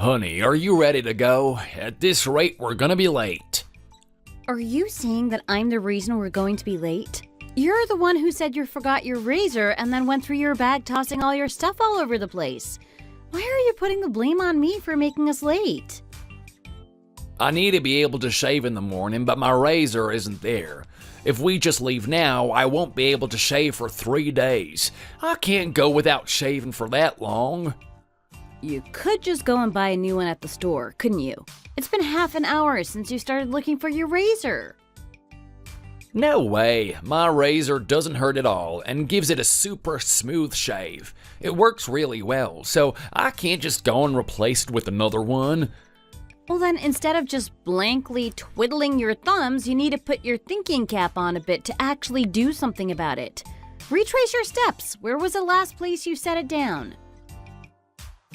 Honey, are you ready to go? At this rate, we're gonna be late. Are you saying that I'm the reason we're going to be late? You're the one who said you forgot your razor and then went through your bag tossing all your stuff all over the place. Why are you putting the blame on me for making us late? I need to be able to shave in the morning, but my razor isn't there. If we just leave now, I won't be able to shave for 3 days. I can't go without shaving for that long. You could just go and buy a new one at the store, couldn't you? It's been half an hour since you started looking for your razor. No way. My razor doesn't hurt at all and gives it a super smooth shave. It works really well, so I can't just go and replace it with another one. Well then, instead of just blankly twiddling your thumbs, you need to put your thinking cap on a bit to actually do something about it. Retrace your steps. Where was the last place you set it down?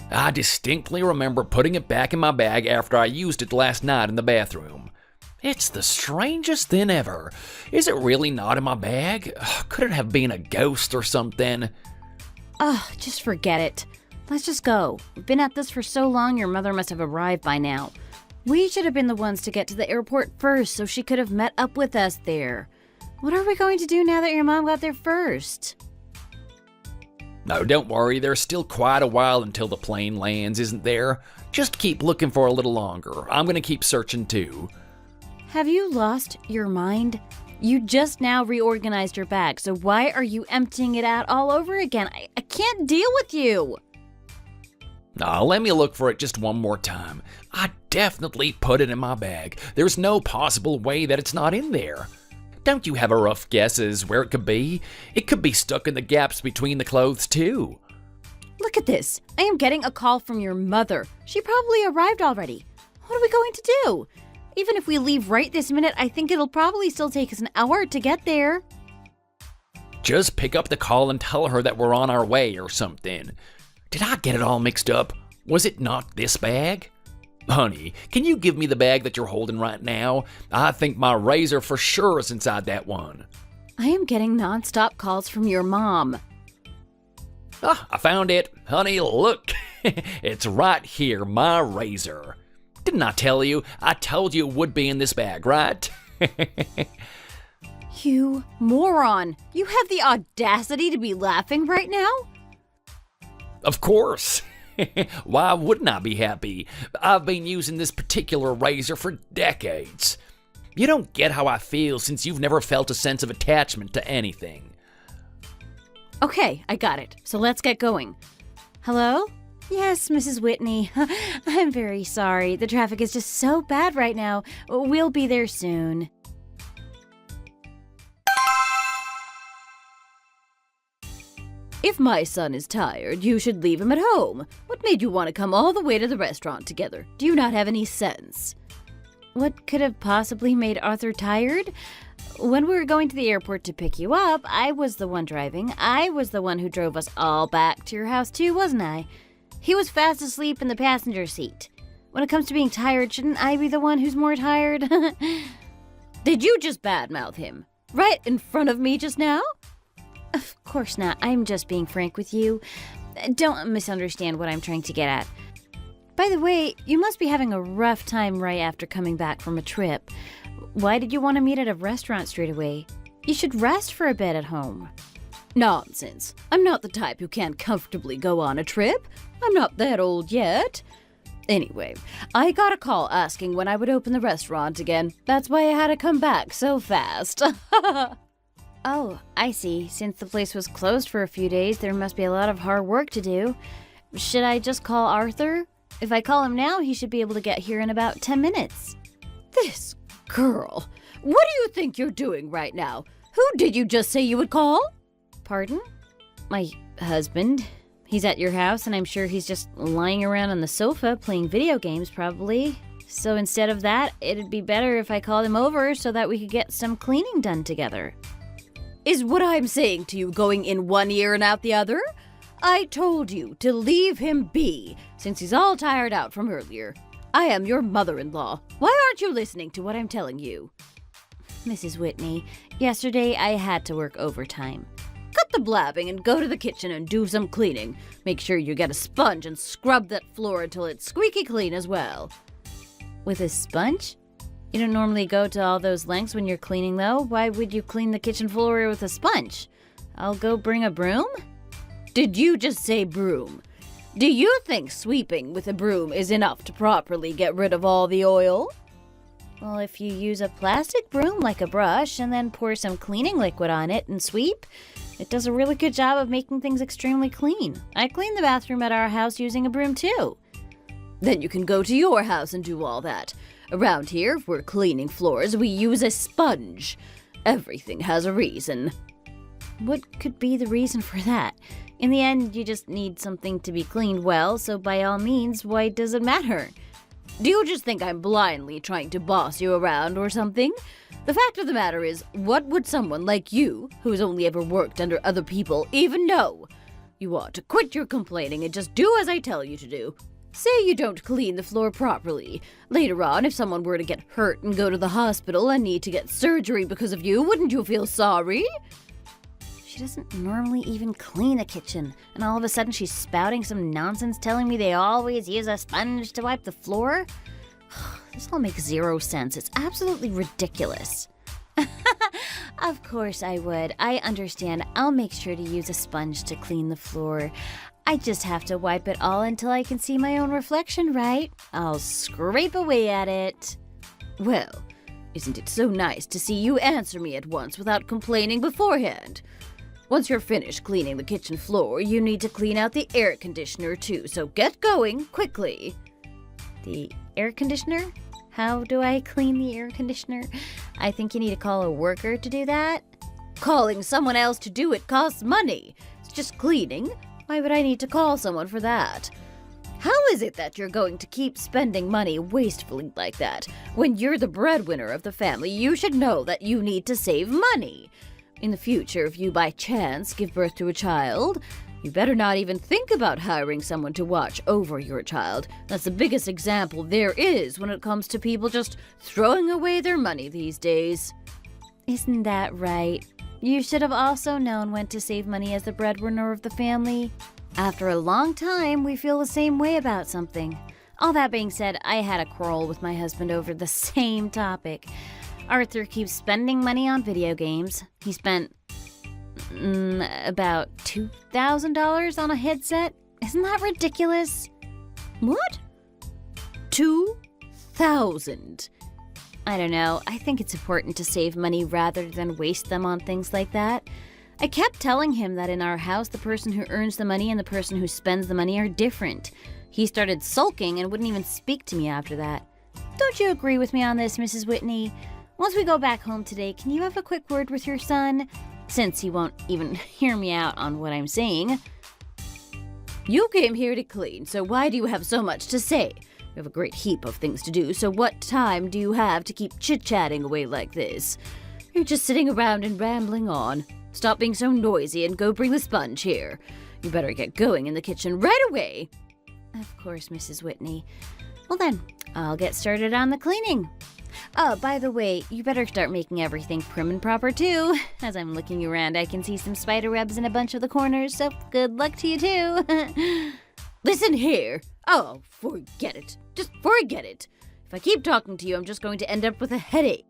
I distinctly remember putting it back in my bag after I used it last night in the bathroom. It's the strangest thing ever. Is it really not in my bag? Could it have been a ghost or something? Just forget it. Let's just go. We've been at this for so long, your mother must have arrived by now. We should have been the ones to get to the airport first so she could have met up with us there. What are we going to do now that your mom got there first? No, don't worry, there's still quite a while until the plane lands, isn't there? Just keep looking for a little longer. I'm gonna keep searching too. Have you lost your mind? You just now reorganized your bag, so why are you emptying it out all over again? I can't deal with you! Now, let me look for it just one more time. I definitely put it in my bag. There's no possible way that it's not in there. Don't you have a rough guess as where it could be? It could be stuck in the gaps between the clothes too. Look at this. I am getting a call from your mother. She probably arrived already. What are we going to do? Even if we leave right this minute, I think it'll probably still take us an hour to get there. Just pick up the call and tell her that we're on our way or something. Did I get it all mixed up? Was it not this bag? Honey, can you give me the bag that you're holding right now? I think my razor for sure is inside that one. I am getting non-stop calls from your mom. I found it. Honey, look. It's right here, my razor. Didn't I tell you? I told you it would be in this bag, right? You moron. You have the audacity to be laughing right now? Of course. Why wouldn't I be happy? I've been using this particular razor for decades. You don't get how I feel since you've never felt a sense of attachment to anything. Okay, I got it. So let's get going. Hello? Yes, Mrs. Whitney. I'm very sorry. The traffic is just so bad right now. We'll be there soon. If my son is tired, you should leave him at home. What made you want to come all the way to the restaurant together? Do you not have any sense? What could have possibly made Arthur tired? When we were going to the airport to pick you up, I was the one driving. I was the one who drove us all back to your house too, wasn't I? He was fast asleep in the passenger seat. When it comes to being tired, shouldn't I be the one who's more tired? Did you just badmouth him? Right in front of me just now? Of course not. I'm just being frank with you. Don't misunderstand what I'm trying to get at. By the way, you must be having a rough time right after coming back from a trip. Why did you want to meet at a restaurant straight away? You should rest for a bit at home. Nonsense. I'm not the type who can't comfortably go on a trip. I'm not that old yet. Anyway, I got a call asking when I would open the restaurant again. That's why I had to come back so fast. Oh, I see. Since the place was closed for a few days, there must be a lot of hard work to do. Should I just call Arthur? If I call him now, he should be able to get here in about 10 minutes. This girl. What do you think you're doing right now? Who did you just say you would call? Pardon? My husband. He's at your house, and I'm sure he's just lying around on the sofa playing video games, probably. So instead of that, it'd be better if I called him over so that we could get some cleaning done together. Is what I'm saying to you going in one ear and out the other? I told you to leave him be, since he's all tired out from earlier. I am your mother-in-law. Why aren't you listening to what I'm telling you? Mrs. Whitney, yesterday I had to work overtime. cut the blabbing and go to the kitchen and do some cleaning. Make sure you get a sponge and scrub that floor until it's squeaky clean as well. With a sponge? You don't normally go to all those lengths when you're cleaning, though. Why would you clean the kitchen floor with a sponge? I'll go bring a broom? Did you just say broom? Do you think sweeping with a broom is enough to properly get rid of all the oil? Well, if you use a plastic broom like a brush and then pour some cleaning liquid on it and sweep, it does a really good job of making things extremely clean. I clean the bathroom at our house using a broom too. Then you can go to your house and do all that. Around here, if we're cleaning floors, we use a sponge. Everything has a reason. What could be the reason for that? In the end, you just need something to be cleaned well, so by all means, why does it matter? Do you just think I'm blindly trying to boss you around or something? The fact of the matter is, what would someone like you, who has only ever worked under other people, even know? You ought to quit your complaining and just do as I tell you to do. Say you don't clean the floor properly. Later on, if someone were to get hurt and go to the hospital and need to get surgery because of you, wouldn't you feel sorry? She doesn't normally even clean the kitchen, and all of a sudden she's spouting some nonsense telling me they always use a sponge to wipe the floor? This all makes zero sense. It's absolutely ridiculous. Of course I would. I understand. I'll make sure to use a sponge to clean the floor. I just have to wipe it all until I can see my own reflection, right? I'll scrape away at it. Well, isn't it so nice to see you answer me at once without complaining beforehand? Once you're finished cleaning the kitchen floor, you need to clean out the air conditioner too, so get going quickly. The air conditioner? How do I clean the air conditioner? I think you need to call a worker to do that. Calling someone else to do it costs money. It's just cleaning. Why would I need to call someone for that? How is it that you're going to keep spending money wastefully like that? When you're the breadwinner of the family, you should know that you need to save money. In the future, if you by chance give birth to a child, you better not even think about hiring someone to watch over your child. That's the biggest example there is when it comes to people just throwing away their money these days. Isn't that right? You should have also known when to save money as the breadwinner of the family. After a long time, we feel the same way about something. All that being said, I had a quarrel with my husband over the same topic. Arthur keeps spending money on video games. He spent about $2,000 on a headset. Isn't that ridiculous? What? $2,000? I don't know. I think it's important to save money rather than waste them on things like that. I kept telling him that in our house, the person who earns the money and the person who spends the money are different. He started sulking and wouldn't even speak to me after that. Don't you agree with me on this, Mrs. Whitney? Once we go back home today, can you have a quick word with your son? Since he won't even hear me out on what I'm saying. You came here to clean, so why do you have so much to say? You have a great heap of things to do, so what time do you have to keep chit-chatting away like this? You're just sitting around and rambling on. Stop being so noisy and go bring the sponge here. You better get going in the kitchen right away. Of course, Mrs. Whitney. Well then, I'll get started on the cleaning. Oh, by the way, you better start making everything prim and proper too. As I'm looking around, I can see some spider webs in a bunch of the corners, so good luck to you too. Listen here. Oh, forget it. Just forget it. If I keep talking to you, I'm just going to end up with a headache.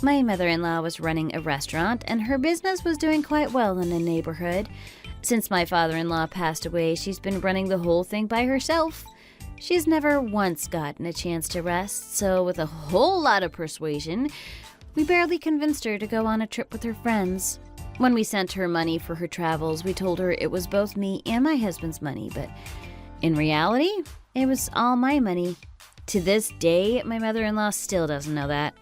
My mother-in-law was running a restaurant, and her business was doing quite well in the neighborhood. Since my father-in-law passed away, she's been running the whole thing by herself. She's never once gotten a chance to rest, so with a whole lot of persuasion, we barely convinced her to go on a trip with her friends. When we sent her money for her travels, we told her it was both me and my husband's money, but in reality, it was all my money. To this day, my mother-in-law still doesn't know that.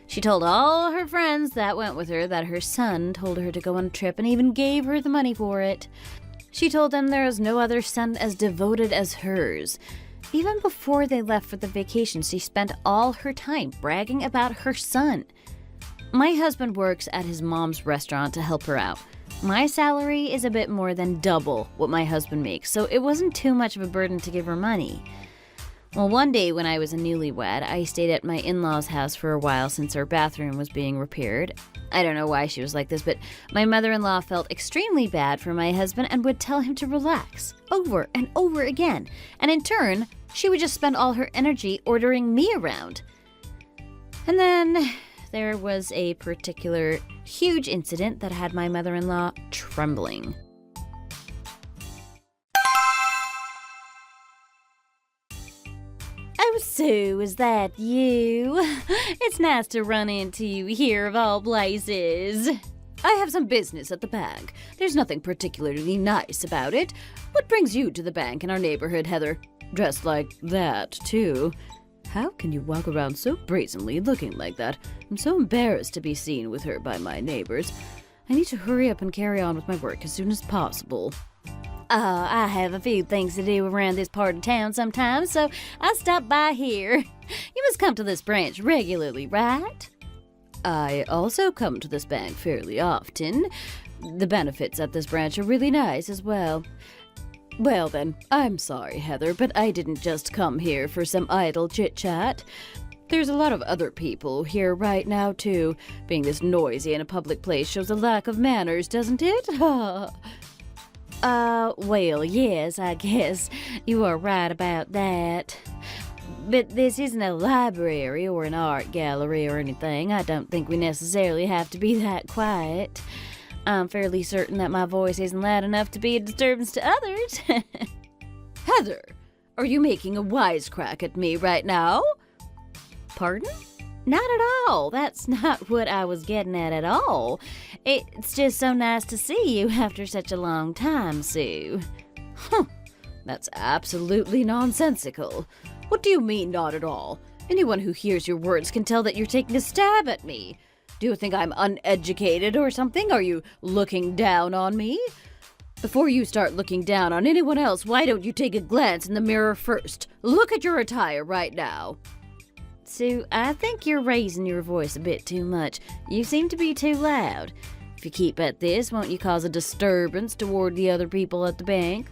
She told all her friends that went with her that her son told her to go on a trip and even gave her the money for it. She told them there was no other son as devoted as hers. Even before they left for the vacation, she spent all her time bragging about her son. My husband works at his mom's restaurant to help her out. My salary is a bit more than double what my husband makes, so it wasn't too much of a burden to give her money. Well, one day when I was a newlywed, I stayed at my in-laws' house for a while since our bathroom was being repaired. I don't know why she was like this, but my mother-in-law felt extremely bad for my husband and would tell him to relax over and over again. And in turn, she would just spend all her energy ordering me around. And then there was a particular huge incident that had my mother-in-law trembling. Oh, Sue, is that you? It's nice to run into you here of all places. I have some business at the bank. There's nothing particularly nice about it. What brings you to the bank in our neighborhood, Heather? Dressed like that, too. How can you walk around so brazenly looking like that? I'm so embarrassed to be seen with her by my neighbors. I need to hurry up and carry on with my work as soon as possible. I have a few things to do around this part of town sometimes, so I stop by here. You must come to this branch regularly, right? I also come to this bank fairly often. The benefits at this branch are really nice as well. Well then, I'm sorry, Heather, but I didn't just come here for some idle chit-chat. There's a lot of other people here right now, too. Being this noisy in a public place shows a lack of manners, doesn't it? Well, yes, I guess you are right about that. But this isn't a library or an art gallery or anything. I don't think we necessarily have to be that quiet. I'm fairly certain that my voice isn't loud enough to be a disturbance to others. Heather, are you making a wisecrack at me right now? Pardon? Not at all. That's not what I was getting at all. It's just so nice to see you after such a long time, Sue. That's absolutely nonsensical. What do you mean, not at all? Anyone who hears your words can tell that you're taking a stab at me. Do you think I'm uneducated or something? Are you looking down on me? Before you start looking down on anyone else, why don't you take a glance in the mirror first? Look at your attire right now. Sue, I think you're raising your voice a bit too much. You seem to be too loud. If you keep at this, won't you cause a disturbance toward the other people at the bank?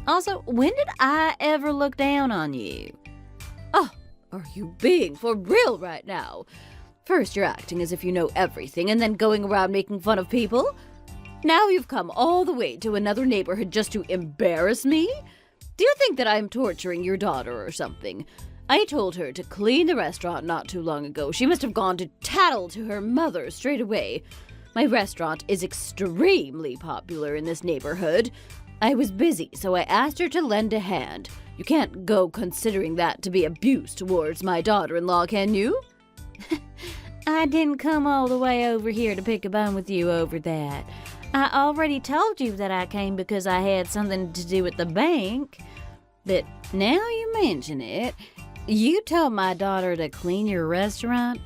Also, when did I ever look down on you? Oh, are you being for real right now? First you're acting as if you know everything and then going around making fun of people. Now you've come all the way to another neighborhood just to embarrass me? Do you think that I'm torturing your daughter or something? I told her to clean the restaurant not too long ago. She must have gone to tattle to her mother straight away. My restaurant is extremely popular in this neighborhood. I was busy, so I asked her to lend a hand. You can't go considering that to be abuse towards my daughter-in-law, can you? I didn't come all the way over here to pick a bone with you over that. I already told you that I came because I had something to do with the bank. But now you mention it, you told my daughter to clean your restaurant?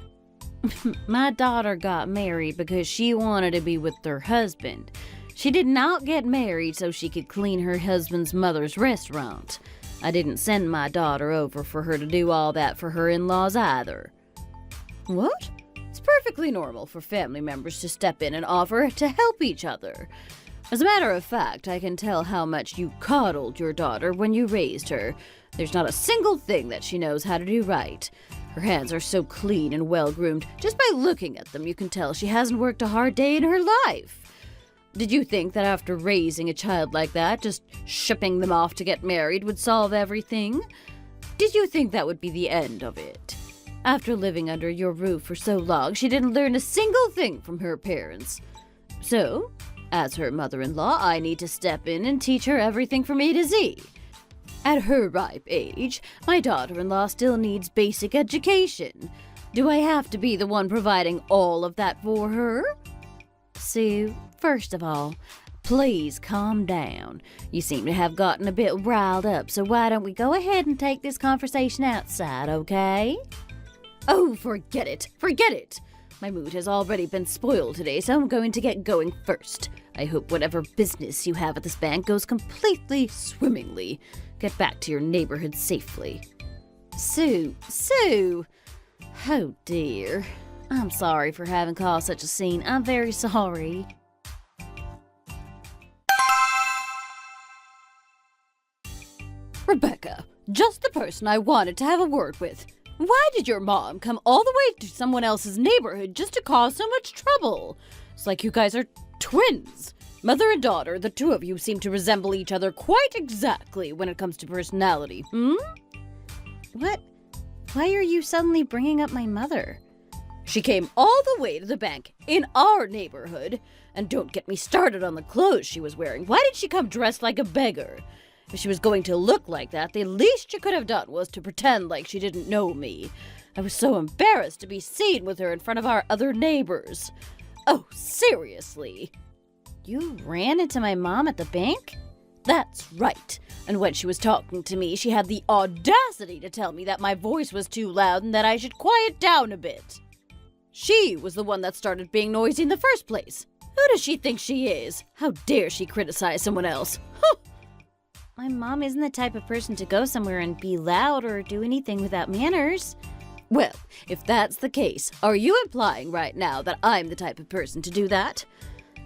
My daughter got married because she wanted to be with her husband. She did not get married so she could clean her husband's mother's restaurant. I didn't send my daughter over for her to do all that for her in-laws either. What? It's perfectly normal for family members to step in and offer to help each other. As a matter of fact, I can tell how much you coddled your daughter when you raised her. There's not a single thing that she knows how to do right. Her hands are so clean and well-groomed. Just by looking at them, you can tell she hasn't worked a hard day in her life. Did you think that after raising a child like that, just shipping them off to get married would solve everything? Did you think that would be the end of it? After living under your roof for so long, she didn't learn a single thing from her parents. So, as her mother-in-law, I need to step in and teach her everything from A to Z. At her ripe age, my daughter-in-law still needs basic education. Do I have to be the one providing all of that for her? Sue, first of all, please calm down. You seem to have gotten a bit riled up, so why don't we go ahead and take this conversation outside, okay? Oh, forget it! Forget it! My mood has already been spoiled today, so I'm going to get going first. I hope whatever business you have at this bank goes completely swimmingly. Get back to your neighborhood safely. Sue! Oh dear. I'm sorry for having caused such a scene. I'm very sorry. Rebecca, Just the person I wanted to have a word with. Why did your mom come all the way to someone else's neighborhood just to cause so much trouble? It's like you guys are twins. Mother and daughter, the two of you seem to resemble each other quite exactly when it comes to personality, What? Why are you suddenly bringing up my mother? She came all the way to the bank in our neighborhood. And don't get me started on the clothes she was wearing. Why did she come dressed like a beggar? If she was going to look like that, the least she could have done was to pretend like she didn't know me. I was so embarrassed to be seen with her in front of our other neighbors. Oh, seriously. You ran into my mom at the bank? That's right. And when she was talking to me, she had the audacity to tell me that my voice was too loud and that I should quiet down a bit. She was the one that started being noisy in the first place. Who does she think she is? How dare she criticize someone else? Huh. My mom isn't the type of person to go somewhere and be loud or do anything without manners. Well, if that's the case, are you implying right now that I'm the type of person to do that?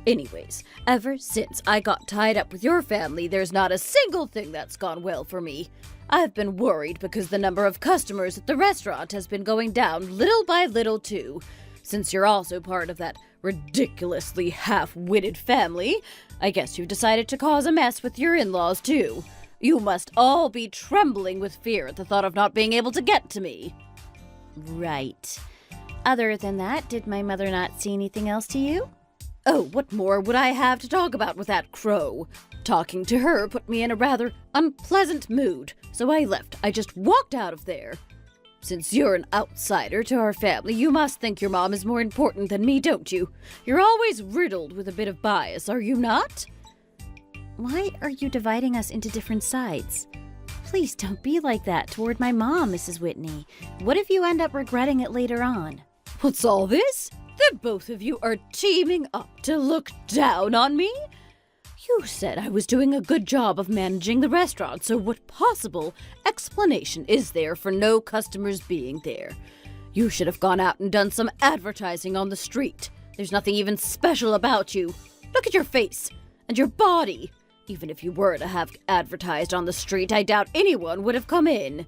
Anyways, ever since I got tied up with your family, there's not a single thing that's gone well for me. I've been worried because the number of customers at the restaurant has been going down little by little too. Since you're also part of that ridiculously half-witted family, I guess you've decided to cause a mess with your in-laws too. You must all be trembling with fear at the thought of not being able to get to me. Right. Other than that, did my mother not say anything else to you? Oh, what more would I have to talk about with that crow? Talking to her put me in a rather unpleasant mood, so I left. I just walked out of there. Since you're an outsider to our family, you must think your mom is more important than me, don't you? You're always riddled with a bit of bias, are you not? Why are you dividing us into different sides? Please don't be like that toward my mom, Mrs. Whitney. What if you end up regretting it later on? What's all this? That both of you are teaming up to look down on me? You said I was doing a good job of managing the restaurant, so what possible explanation is there for no customers being there? You should have gone out and done some advertising on the street. There's nothing even special about you. Look at your face and your body. Even if you were to have advertised on the street, I doubt anyone would have come in.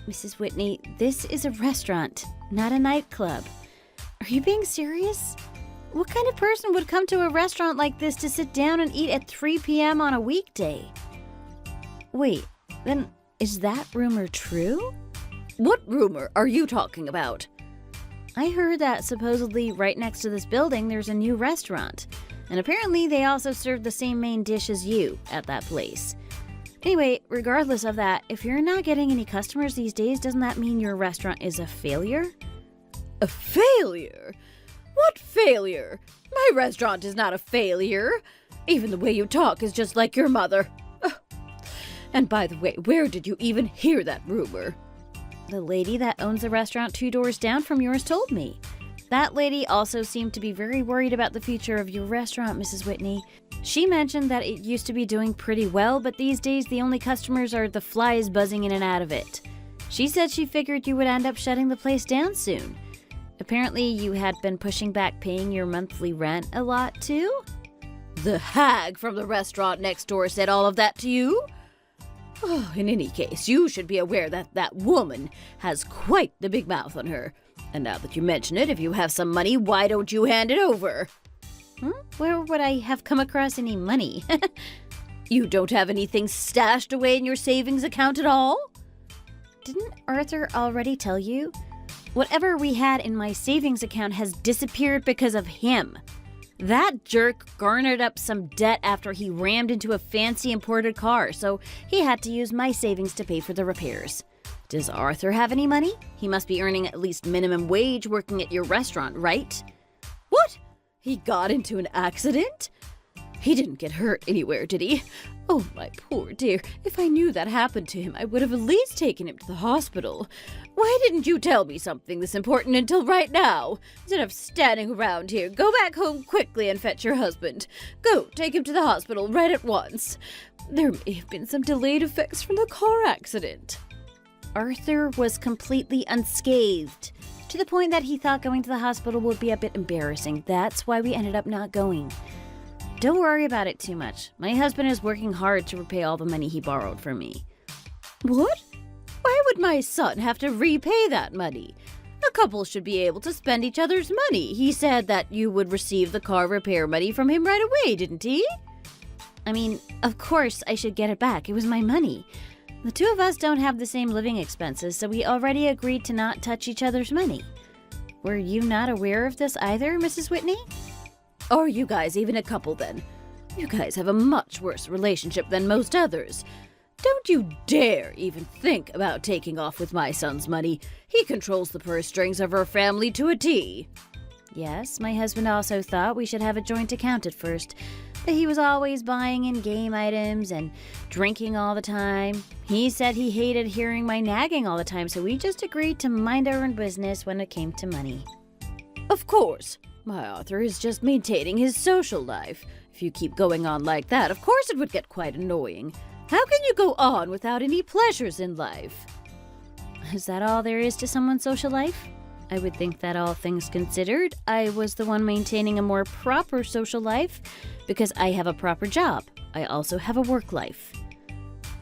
Mrs. Whitney, this is a restaurant, not a nightclub. Are you being serious? What kind of person would come to a restaurant like this to sit down and eat at 3 p.m. on a weekday? Wait, then is that rumor true? What rumor are you talking about? I heard that supposedly right next to this building there's a new restaurant. And apparently they also serve the same main dish as you at that place. Anyway, regardless of that, if you're not getting any customers these days, doesn't that mean your restaurant is a failure? A failure? What failure? My restaurant is not a failure. Even the way you talk is just like your mother. Ugh. And by the way, where did you even hear that rumor? The lady that owns the restaurant 2 doors down from yours told me. That lady also seemed to be very worried about the future of your restaurant, Mrs. Whitney. She mentioned that it used to be doing pretty well, but these days the only customers are the flies buzzing in and out of it. She said she figured you would end up shutting the place down soon. Apparently, you had been pushing back paying your monthly rent a lot, too? The hag from the restaurant next door said all of that to you? Oh, in any case, you should be aware that that woman has quite the big mouth on her. And now that you mention it, if you have some money, why don't you hand it over? Where would I have come across any money? You don't have anything stashed away in your savings account at all? Didn't Arthur already tell you? Whatever we had in my savings account has disappeared because of him. That jerk garnered up some debt after he rammed into a fancy imported car, so he had to use my savings to pay for the repairs. Does Arthur have any money? He must be earning at least minimum wage working at your restaurant, right? What? He got into an accident? He didn't get hurt anywhere, did he? Oh, my poor dear. If I knew that happened to him, I would have at least taken him to the hospital. Why didn't you tell me something this important until right now? Instead of standing around here, go back home quickly and fetch your husband. Go, take him to the hospital right at once. There may have been some delayed effects from the car accident. Arthur was completely unscathed, to the point that he thought going to the hospital would be a bit embarrassing. That's why we ended up not going. Don't worry about it too much. My husband is working hard to repay all the money he borrowed from me. What? Why would my son have to repay that money? A couple should be able to spend each other's money. He said that you would receive the car repair money from him right away, didn't he? I mean, of course I should get it back. It was my money. The two of us don't have the same living expenses, so we already agreed to not touch each other's money. Were you not aware of this either, Mrs. Whitney? Are you guys even a couple then? You guys have a much worse relationship than most others. Don't you dare even think about taking off with my son's money. He controls the purse strings of our family to a T. Yes, my husband also thought we should have a joint account at first, but he was always buying in game items and drinking all the time. He said he hated hearing my nagging all the time, so we just agreed to mind our own business when it came to money. Of course. My Arthur is just maintaining his social life. If you keep going on like that, of course it would get quite annoying. How can you go on without any pleasures in life? Is that all there is to someone's social life? I would think that all things considered, I was the one maintaining a more proper social life because I have a proper job. I also have a work life.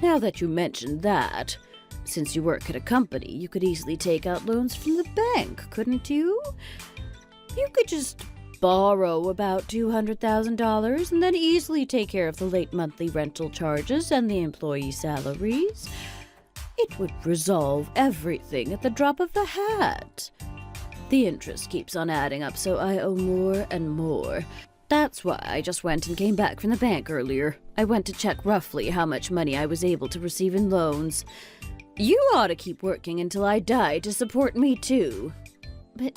Now that you mentioned that, since you work at a company, you could easily take out loans from the bank, couldn't you? You could just borrow about $200,000 and then easily take care of the late monthly rental charges and the employee salaries. It would resolve everything at the drop of the hat. The interest keeps on adding up, so I owe more and more. That's why I just went and came back from the bank earlier. I went to check roughly how much money I was able to receive in loans. You ought to keep working until I die to support me too. But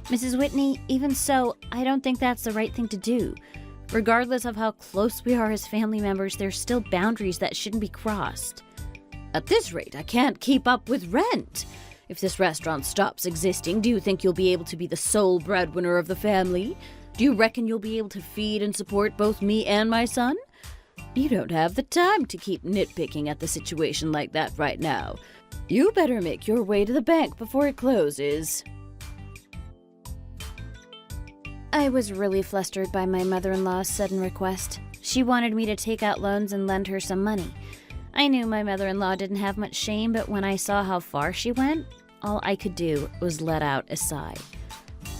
Mrs. Whitney, even so, I don't think that's the right thing to do. Regardless of how close we are as family members, there's still boundaries that shouldn't be crossed. At this rate, I can't keep up with rent. If this restaurant stops existing, do you think you'll be able to be the sole breadwinner of the family? Do you reckon you'll be able to feed and support both me and my son? You don't have the time to keep nitpicking at the situation like that right now. You better make your way to the bank before it closes. I was really flustered by my mother-in-law's sudden request. She wanted me to take out loans and lend her some money. I knew my mother-in-law didn't have much shame, but when I saw how far she went, all I could do was let out a sigh.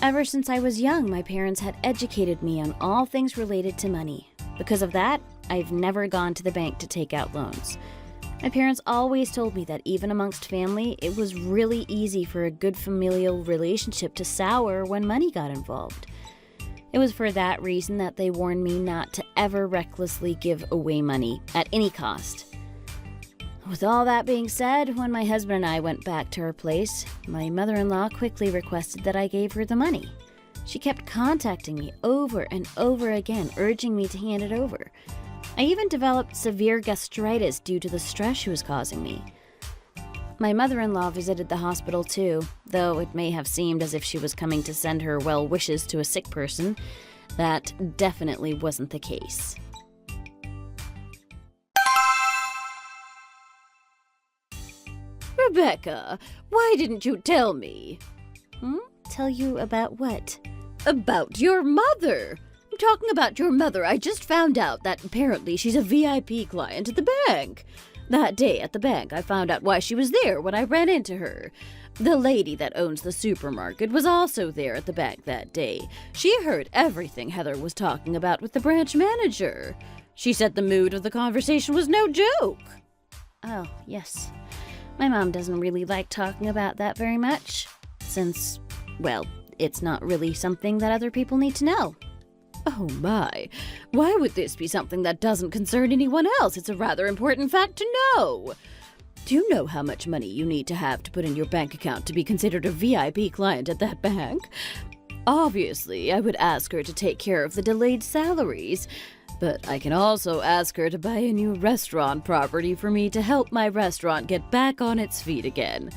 Ever since I was young, my parents had educated me on all things related to money. Because of that, I've never gone to the bank to take out loans. My parents always told me that even amongst family, it was really easy for a good familial relationship to sour when money got involved. It was for that reason that they warned me not to ever recklessly give away money at any cost. With all that being said, when my husband and I went back to her place, my mother-in-law quickly requested that I gave her the money. She kept contacting me over and over again, urging me to hand it over. I even developed severe gastritis due to the stress she was causing me. My mother-in-law visited the hospital too, though it may have seemed as if she was coming to send her well wishes to a sick person. That definitely wasn't the case. Rebecca, why didn't you tell me? Tell you about what? About your mother. I'm talking about your mother. I just found out that apparently she's a VIP client at the bank. That day at the bank, I found out why she was there when I ran into her. The lady that owns the supermarket was also there at the bank that day. She heard everything Heather was talking about with the branch manager. She said the mood of the conversation was no joke. Oh, yes. My mom doesn't really like talking about that very much, since, well, it's not really something that other people need to know. Oh my, why would this be something that doesn't concern anyone else? It's a rather important fact to know. Do you know how much money you need to have to put in your bank account to be considered a VIP client at that bank? Obviously, I would ask her to take care of the delayed salaries, but I can also ask her to buy a new restaurant property for me to help my restaurant get back on its feet again.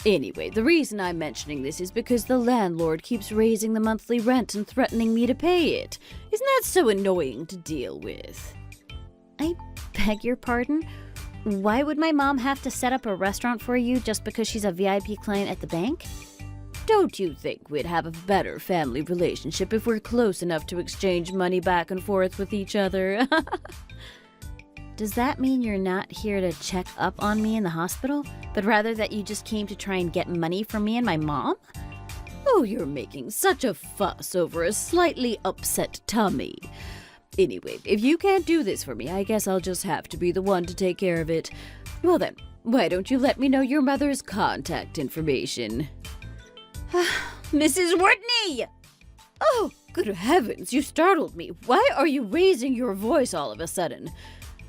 Anyway, the reason I'm mentioning this is because the landlord keeps raising the monthly rent and threatening me to pay it. Isn't that so annoying to deal with? I beg your pardon? Why would my mom have to set up a restaurant for you just because she's a VIP client at the bank? Don't you think we'd have a better family relationship if we're close enough to exchange money back and forth with each other? Does that mean you're not here to check up on me in the hospital, but rather that you just came to try and get money from me and my mom? Oh, you're making such a fuss over a slightly upset tummy. Anyway, if you can't do this for me, I guess I'll just have to be the one to take care of it. Well then, why don't you let me know your mother's contact information? Mrs. Whitney! Oh, good heavens, you startled me. Why are you raising your voice all of a sudden?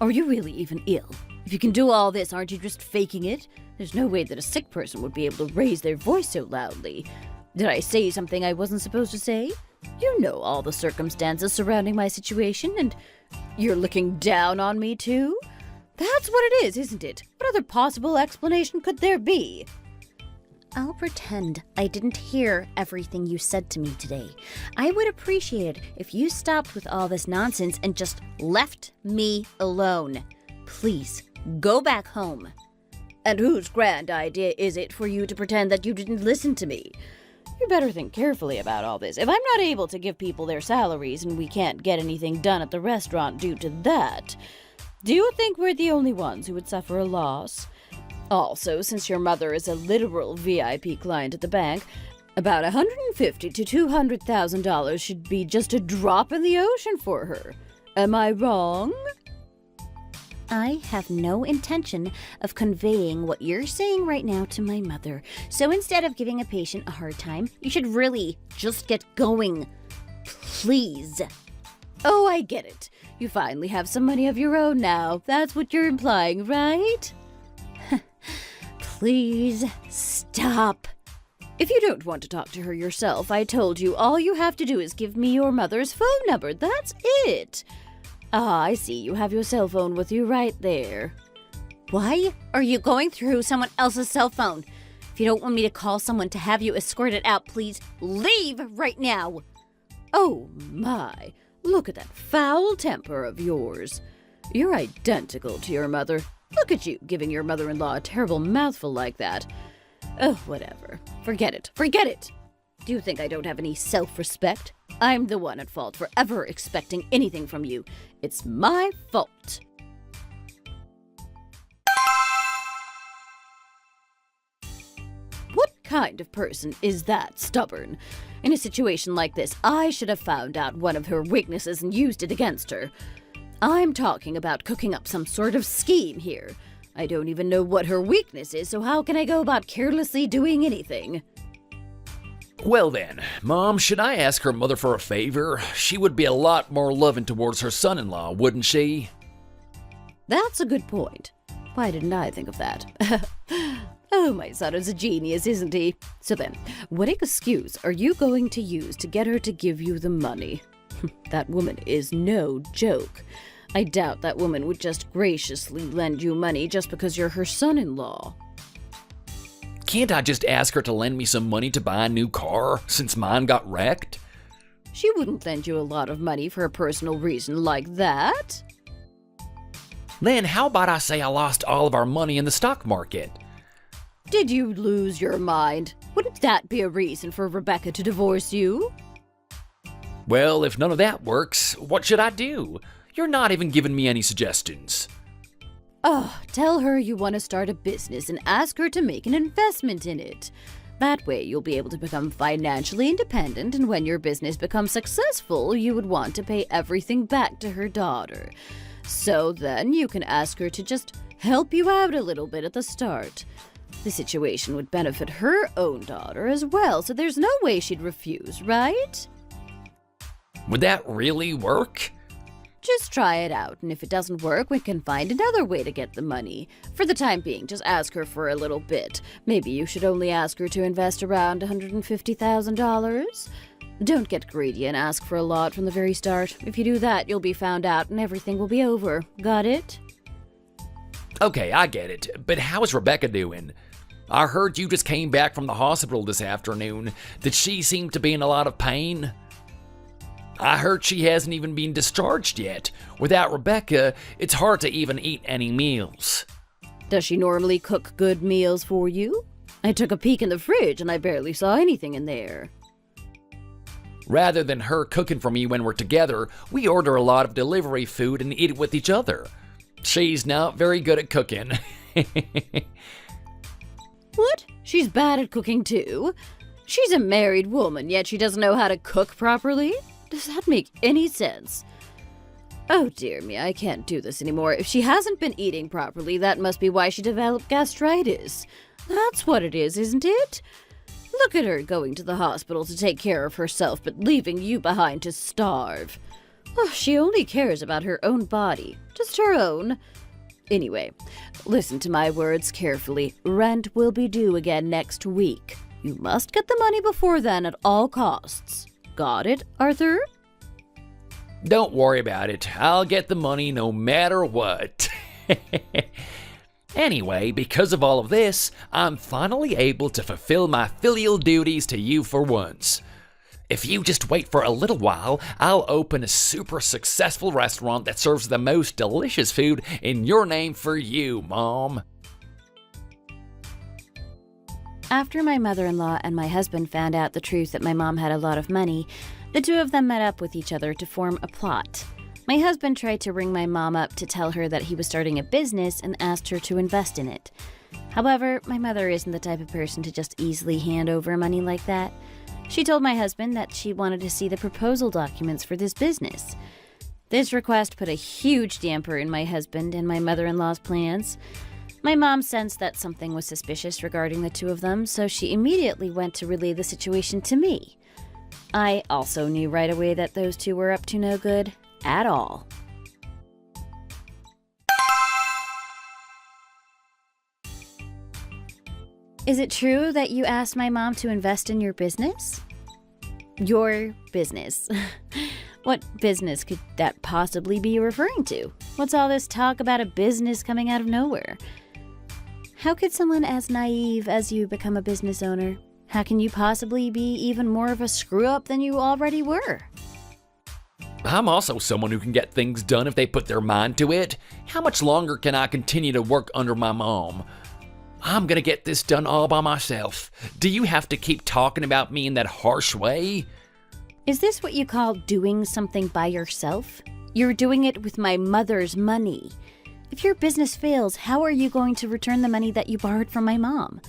Are you really even ill? If you can do all this, aren't you just faking it? There's no way that a sick person would be able to raise their voice so loudly. Did I say something I wasn't supposed to say? You know all the circumstances surrounding my situation, and you're looking down on me too? That's what it is, isn't it? What other possible explanation could there be? I'll pretend I didn't hear everything you said to me today. I would appreciate it if you stopped with all this nonsense and just left me alone. Please, go back home. And whose grand idea is it for you to pretend that you didn't listen to me? You better think carefully about all this. If I'm not able to give people their salaries and we can't get anything done at the restaurant due to that, do you think we're the only ones who would suffer a loss? Also, since your mother is a literal VIP client at the bank, about $150,000 to $200,000 should be just a drop in the ocean for her. Am I wrong? I have no intention of conveying what you're saying right now to my mother. So instead of giving a patient a hard time, you should really just get going. Please. Oh, I get it. You finally have some money of your own now. That's what you're implying, right? Please stop. If you don't want to talk to her yourself, I told you all you have to do is give me your mother's phone number. That's it. Ah, I see. You have your cell phone with you right there. Why are you going through someone else's cell phone? If you don't want me to call someone to have you escorted out, please leave right now. Oh my, look at that foul temper of yours. You're identical to your mother. Look at you, giving your mother-in-law a terrible mouthful like that. Oh, whatever. Forget it. Forget it. Do you think I don't have any self-respect? I'm the one at fault for ever expecting anything from you. It's my fault. What kind of person is that stubborn? In a situation like this, I should have found out one of her weaknesses and used it against her. I'm talking about cooking up some sort of scheme here. I don't even know what her weakness is, so how can I go about carelessly doing anything? Well then, Mom, should I ask her mother for a favor? She would be a lot more loving towards her son-in-law, wouldn't she? That's a good point. Why didn't I think of that? Oh, my son is a genius, isn't he? So then, what excuse are you going to use to get her to give you the money? That woman is no joke. I doubt that woman would just graciously lend you money just because you're her son-in-law. Can't I just ask her to lend me some money to buy a new car, since mine got wrecked? She wouldn't lend you a lot of money for a personal reason like that. Then how about I say I lost all of our money in the stock market? Did you lose your mind? Wouldn't that be a reason for Rebecca to divorce you? Well, if none of that works, what should I do? You're not even giving me any suggestions. Oh, tell her you want to start a business and ask her to make an investment in it. That way you'll be able to become financially independent, and when your business becomes successful, you would want to pay everything back to her daughter. So then you can ask her to just help you out a little bit at the start. The situation would benefit her own daughter as well, so there's no way she'd refuse, right? Would that really work? Just try it out, and if it doesn't work, we can find another way to get the money. For the time being, just ask her for a little bit. Maybe you should only ask her to invest around $150,000. Don't get greedy and ask for a lot from the very start. If you do that, you'll be found out and everything will be over. Got it? Okay, I get it, but how is Rebecca doing? I heard you just came back from the hospital this afternoon. Did she seem to be in a lot of pain? I heard she hasn't even been discharged yet. Without Rebecca, it's hard to even eat any meals. Does she normally cook good meals for you? I took a peek in the fridge and I barely saw anything in there. Rather than her cooking for me when we're together, we order a lot of delivery food and eat it with each other. She's not very good at cooking. What? She's bad at cooking too? She's a married woman, yet she doesn't know how to cook properly? Does that make any sense? Oh dear me, I can't do this anymore. If she hasn't been eating properly, that must be why she developed gastritis. That's what it is, isn't it? Look at her going to the hospital to take care of herself, but leaving you behind to starve. Oh, she only cares about her own body, just her own. Anyway, listen to my words carefully. Rent will be due again next week. You must get the money before then at all costs. Got it, Arthur? Don't worry about it. I'll get the money no matter what. Anyway, because of all of this, I'm finally able to fulfill my filial duties to you for once. If you just wait for a little while, I'll open a super successful restaurant that serves the most delicious food in your name for you, Mom. After my mother-in-law and my husband found out the truth that my mom had a lot of money, the two of them met up with each other to form a plot. My husband tried to ring my mom up to tell her that he was starting a business and asked her to invest in it. However, my mother isn't the type of person to just easily hand over money like that. She told my husband that she wanted to see the proposal documents for this business. This request put a huge damper in my husband and my mother-in-law's plans. My mom sensed that something was suspicious regarding the two of them, so she immediately went to relay the situation to me. I also knew right away that those two were up to no good at all. Is it true that you asked my mom to invest in your business? Your business. What business could that possibly be referring to? What's all this talk about a business coming out of nowhere? How could someone as naive as you become a business owner? How can you possibly be even more of a screw-up than you already were? I'm also someone who can get things done if they put their mind to it. How much longer can I continue to work under my mom? I'm gonna get this done all by myself. Do you have to keep talking about me in that harsh way? Is this what you call doing something by yourself? You're doing it with my mother's money. If your business fails, how are you going to return the money that you borrowed from my mom?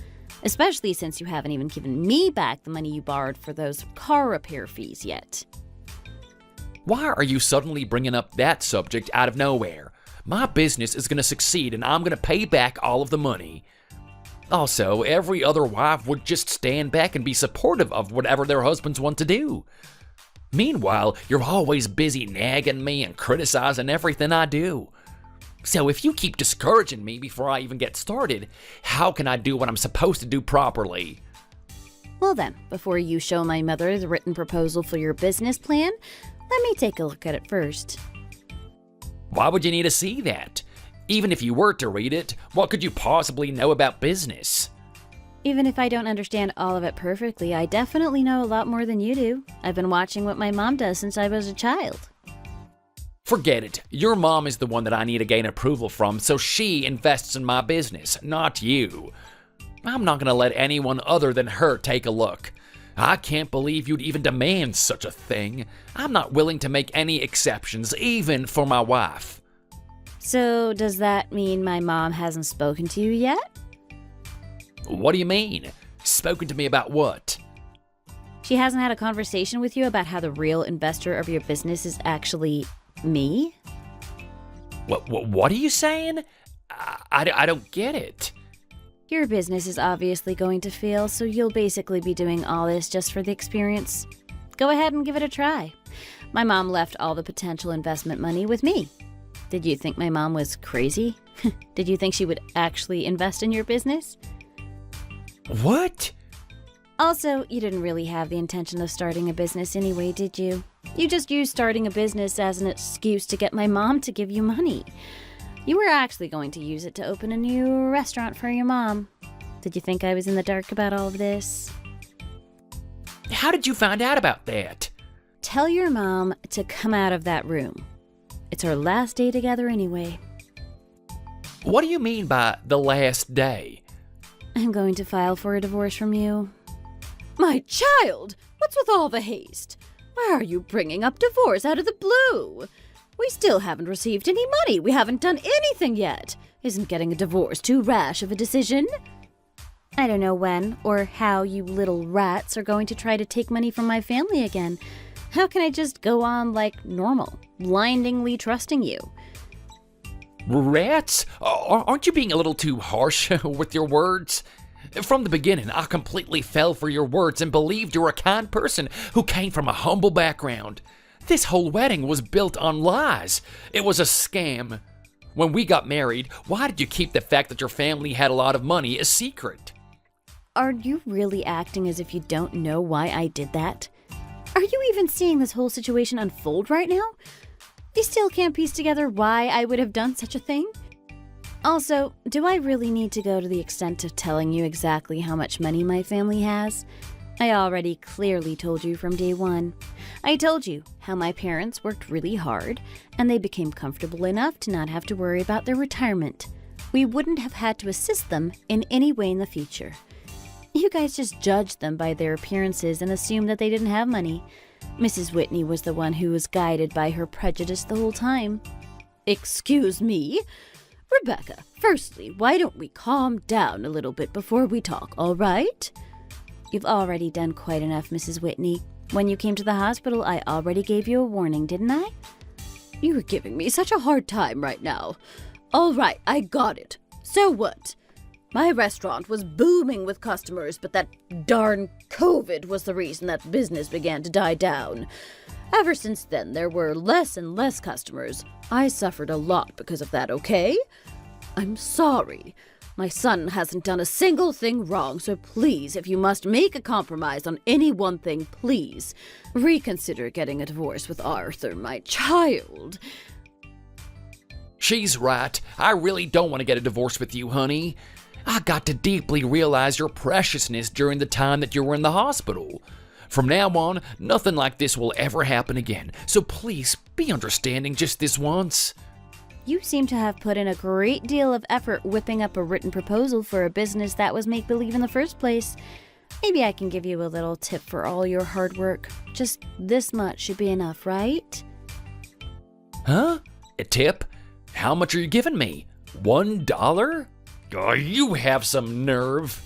Especially since you haven't even given me back the money you borrowed for those car repair fees yet. Why are you suddenly bringing up that subject out of nowhere? My business is gonna succeed and I'm gonna pay back all of the money. Also, every other wife would just stand back and be supportive of whatever their husbands want to do. Meanwhile, you're always busy nagging me and criticizing everything I do. So if you keep discouraging me before I even get started, how can I do what I'm supposed to do properly? Well then, before you show my mother the written proposal for your business plan, let me take a look at it first. Why would you need to see that? Even if you were to read it, what could you possibly know about business? Even if I don't understand all of it perfectly, I definitely know a lot more than you do. I've been watching what my mom does since I was a child. Forget it. Your mom is the one that I need to gain approval from, so she invests in my business, not you. I'm not gonna let anyone other than her take a look. I can't believe you'd even demand such a thing. I'm not willing to make any exceptions, even for my wife. So, does that mean my mom hasn't spoken to you yet? What do you mean? Spoken to me about what? She hasn't had a conversation with you about how the real investor of your business is actually me? What are you saying? I don't get it. Your business is obviously going to fail, so you'll basically be doing all this just for the experience. Go ahead and give it a try. My mom left all the potential investment money with me. Did you think my mom was crazy? Did you think she would actually invest in your business? What? Also, you didn't really have the intention of starting a business anyway, did you? You just used starting a business as an excuse to get my mom to give you money. You were actually going to use it to open a new restaurant for your mom. Did you think I was in the dark about all of this? How did you find out about that? Tell your mom to come out of that room. It's our last day together anyway. What do you mean by the last day? I'm going to file for a divorce from you. My child! What's with all the haste? Why are you bringing up divorce out of the blue? We still haven't received any money. We haven't done anything yet. Isn't getting a divorce too rash of a decision? I don't know when or how you little rats are going to try to take money from my family again. How can I just go on like normal, blindingly trusting you? Rats? Aren't you being a little too harsh with your words? From the beginning, I completely fell for your words and believed you were a kind person who came from a humble background. This whole wedding was built on lies. It was a scam. When we got married, why did you keep the fact that your family had a lot of money a secret? Are you really acting as if you don't know why I did that? Are you even seeing this whole situation unfold right now? You still can't piece together why I would have done such a thing? Also, do I really need to go to the extent of telling you exactly how much money my family has? I already clearly told you from day one. I told you how my parents worked really hard, and they became comfortable enough to not have to worry about their retirement. We wouldn't have had to assist them in any way in the future. You guys just judged them by their appearances and assumed that they didn't have money. Mrs. Whitney was the one who was guided by her prejudice the whole time. Excuse me? Rebecca, firstly, why don't we calm down a little bit before we talk, all right? You've already done quite enough, Mrs. Whitney. When you came to the hospital, I already gave you a warning, didn't I? You are giving me such a hard time right now. All right, I got it. So what? My restaurant was booming with customers, but that darn COVID was the reason that business began to die down. Ever since then, there were less and less customers. I suffered a lot because of that, okay? I'm sorry. My son hasn't done a single thing wrong, so please, if you must make a compromise on any one thing, please reconsider getting a divorce with Arthur, my child. She's right. I really don't want to get a divorce with you, honey. I got to deeply realize your preciousness during the time that you were in the hospital. From now on, nothing like this will ever happen again, so please be understanding just this once. You seem to have put in a great deal of effort whipping up a written proposal for a business that was make-believe in the first place. Maybe I can give you a little tip for all your hard work. Just this much should be enough, right? Huh? A tip? How much are you giving me? $1? Oh, you have some nerve.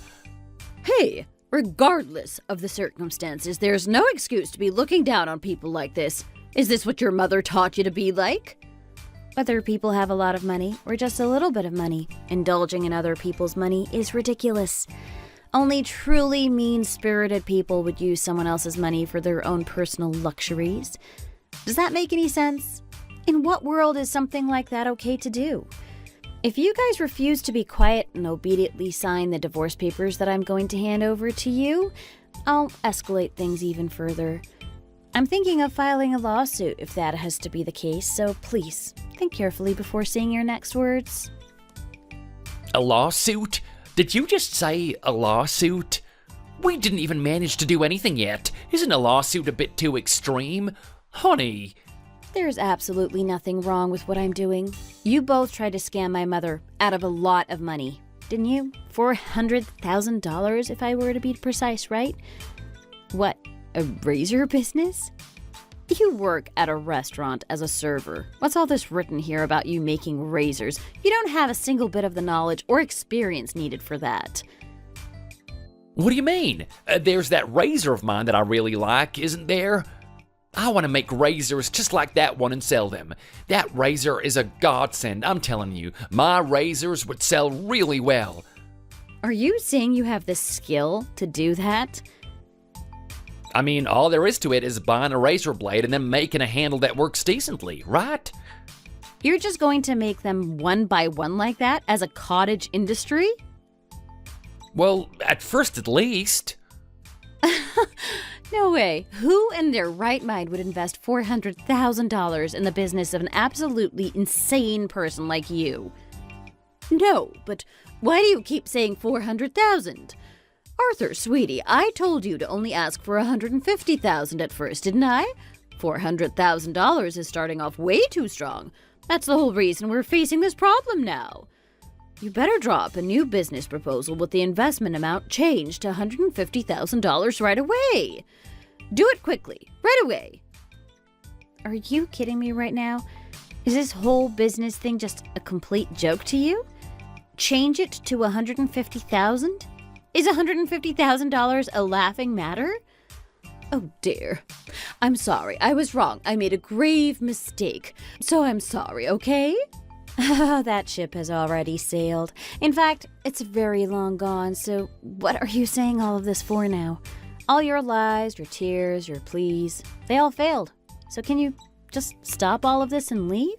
Hey, regardless of the circumstances, there's no excuse to be looking down on people like this. Is this what your mother taught you to be like? Whether people have a lot of money or just a little bit of money, indulging in other people's money is ridiculous. Only truly mean-spirited people would use someone else's money for their own personal luxuries. Does that make any sense? In what world is something like that okay to do? If you guys refuse to be quiet and obediently sign the divorce papers that I'm going to hand over to you, I'll escalate things even further. I'm thinking of filing a lawsuit if that has to be the case, so please, think carefully before saying your next words. A lawsuit? Did you just say a lawsuit? We didn't even manage to do anything yet. Isn't a lawsuit a bit too extreme? Honey. There's absolutely nothing wrong with what I'm doing. You both tried to scam my mother out of a lot of money, didn't you? $400,000 if I were to be precise, right? What, a razor business? You work at a restaurant as a server. What's all this written here about you making razors? You don't have a single bit of the knowledge or experience needed for that. What do you mean? There's that razor of mine that I really like, isn't there? I want to make razors just like that one and sell them. That razor is a godsend, I'm telling you. My razors would sell really well. Are you saying you have the skill to do that? I mean, all there is to it is buying a razor blade and then making a handle that works decently, right? You're just going to make them one by one like that as a cottage industry? Well, at first at least. No way. Who in their right mind would invest $400,000 in the business of an absolutely insane person like you? No, but why do you keep saying $400,000? Arthur, sweetie, I told you to only ask for $150,000 at first, didn't I? $400,000 is starting off way too strong. That's the whole reason we're facing this problem now. You better drop a new business proposal with the investment amount changed to $150,000 right away. Do it quickly, right away. Are you kidding me right now? Is this whole business thing just a complete joke to you? Change it to $150,000? Is $150,000 a laughing matter? Oh dear. I'm sorry. I was wrong. I made a grave mistake. So I'm sorry, okay? That ship has already sailed. In fact, it's very long gone, so what are you saying all of this for now? All your lies, your tears, your pleas, they all failed. So can you just stop all of this and leave?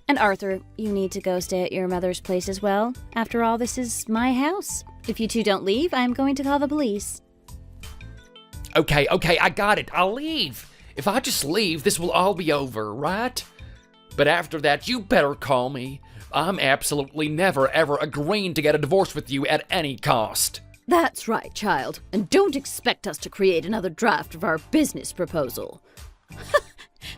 And Arthur, you need to go stay at your mother's place as well. After all, this is my house. If you two don't leave, I'm going to call the police. Okay, I got it. I'll leave. If I just leave, this will all be over, right? But after that, you better call me. I'm absolutely never, ever agreeing to get a divorce with you at any cost. That's right, child. And don't expect us to create another draft of our business proposal.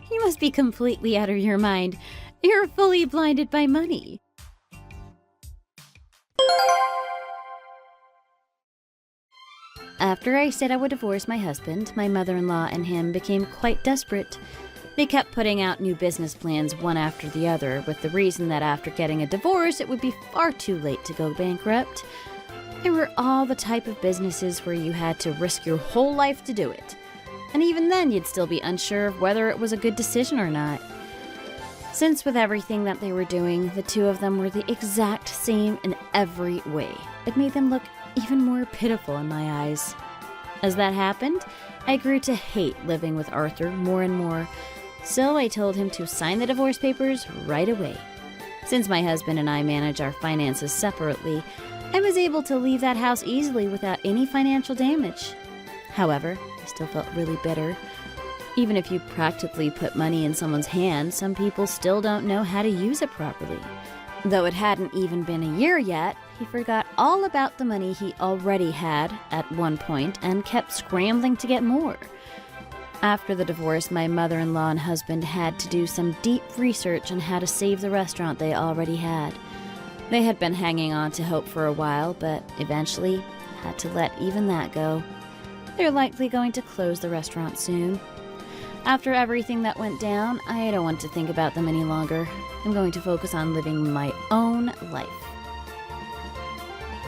You must be completely out of your mind. You're fully blinded by money. After I said I would divorce my husband, my mother-in-law and him became quite desperate. They kept putting out new business plans one after the other, with the reason that after getting a divorce, it would be far too late to go bankrupt. There were all the type of businesses where you had to risk your whole life to do it. And even then, you'd still be unsure of whether it was a good decision or not. Since with everything that they were doing, the two of them were the exact same in every way, it made them look even more pitiful in my eyes. As that happened, I grew to hate living with Arthur more and more, so I told him to sign the divorce papers right away. Since my husband and I manage our finances separately, I was able to leave that house easily without any financial damage. However, I still felt really bitter. Even if you practically put money in someone's hand, some people still don't know how to use it properly. Though it hadn't even been a year yet, he forgot all about the money he already had at one point and kept scrambling to get more. After the divorce, my mother-in-law and husband had to do some deep research on how to save the restaurant they already had. They had been hanging on to hope for a while, but eventually had to let even that go. They're likely going to close the restaurant soon. After everything that went down, I don't want to think about them any longer. I'm going to focus on living my own life.